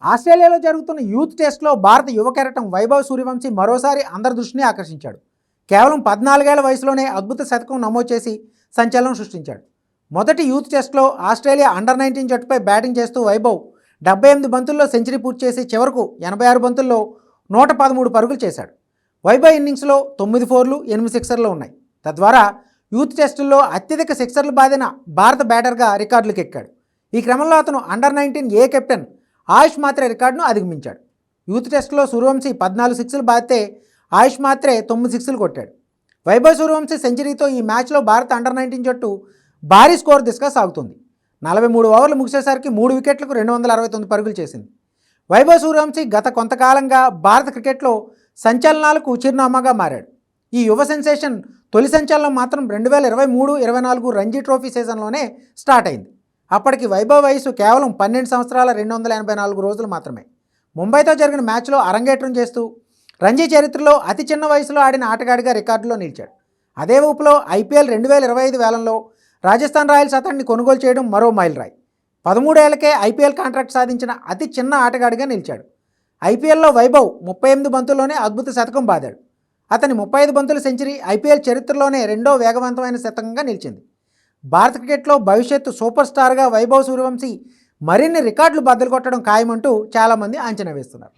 ఆస్ట్రేలియాలో జరుగుతున్న యూత్ టెస్ట్లో భారత యువ కెరటం వైభవ్ సూర్యవంశీ మరోసారి అందరి దృష్టిని ఆకర్షించాడు. కేవలం 14 ఏళ్ల వయసులోనే అద్భుత శతకం నమోదు చేసి సంచలనం సృష్టించాడు. మొదటి యూత్ టెస్ట్లో ఆస్ట్రేలియా అండర్-19 జట్టుపై బ్యాటింగ్ చేస్తూ వైభవ్ 78 బంతుల్లో సెంచరీ పూర్తి చేసి చివరకు 86 బంతుల్లో 113 పరుగులు చేశాడు. వైభవ్ ఇన్నింగ్స్లో 9 ఫోర్లు 8 సిక్సర్లు ఉన్నాయి. తద్వారా యూత్ టెస్టుల్లో అత్యధిక సిక్సర్లు బాదిన భారత బ్యాటర్గా రికార్డులకు ఎక్కాడు. ఈ క్రమంలో అతను అండర్-19 ఏ కెప్టెన్ ఆయుష్ మాత్రే రికార్డును అధిగమించాడు. యూత్ టెస్టులో సూర్యవంశీ 14 సిక్స్లు బాదితే ఆయుష్ మాత్రే 9 సిక్స్లు కొట్టాడు. వైభవ్ సూర్యవంశీ సెంచరీతో ఈ మ్యాచ్లో భారత అండర్-19 జట్టు భారీ స్కోర్ దిశగా సాగుతుంది. 43 ఓవర్లు ముగిసేసరికి 3 వికెట్లకు 269 పరుగులు చేసింది. వైభవ్ సూర్యవంశీ గత కొంతకాలంగా భారత క్రికెట్లో సంచలనాలకు చిరునామాగా మారాడు. ఈ యువ సెన్సేషన్ తొలి సంచలనం మాత్రం 2023-24 రంజీ ట్రోఫీ సీజన్లోనే స్టార్ట్ అయింది. అప్పటికి వైభవ్ వయసు కేవలం 12 సంవత్సరాల 284 రోజులు మాత్రమే. ముంబైతో జరిగిన మ్యాచ్లో అరంగేట్రం చేస్తూ రంజీ చరిత్రలో అతి చిన్న వయసులో ఆడిన ఆటగాడిగా రికార్డులో నిలిచాడు. అదే ఊపులో ఐపీఎల్ 2025 వేలంలో రాజస్థాన్ రాయల్స్ అతన్ని కొనుగోలు చేయడం మరో మైలురాయి. 13 ఏళ్లకే ఐపీఎల్ కాంట్రాక్ట్ సాధించిన అతి చిన్న ఆటగాడిగా నిలిచాడు. ఐపీఎల్లో వైభవ్ 38 బంతుల్లోనే అద్భుత శతకం బాదాడు. అతని 35 బంతుల సెంచరీ ఐపీఎల్ చరిత్రలోనే రెండో వేగవంతమైన శతకంగా నిలిచింది. భారత క్రికెట్లో భవిష్యత్తు సూపర్ స్టార్గా వైభవ్ సూర్యవంశీ మరిన్ని రికార్డులు బద్దలు కొట్టడం ఖాయమంటూ చాలామంది అంచనా వేస్తున్నారు.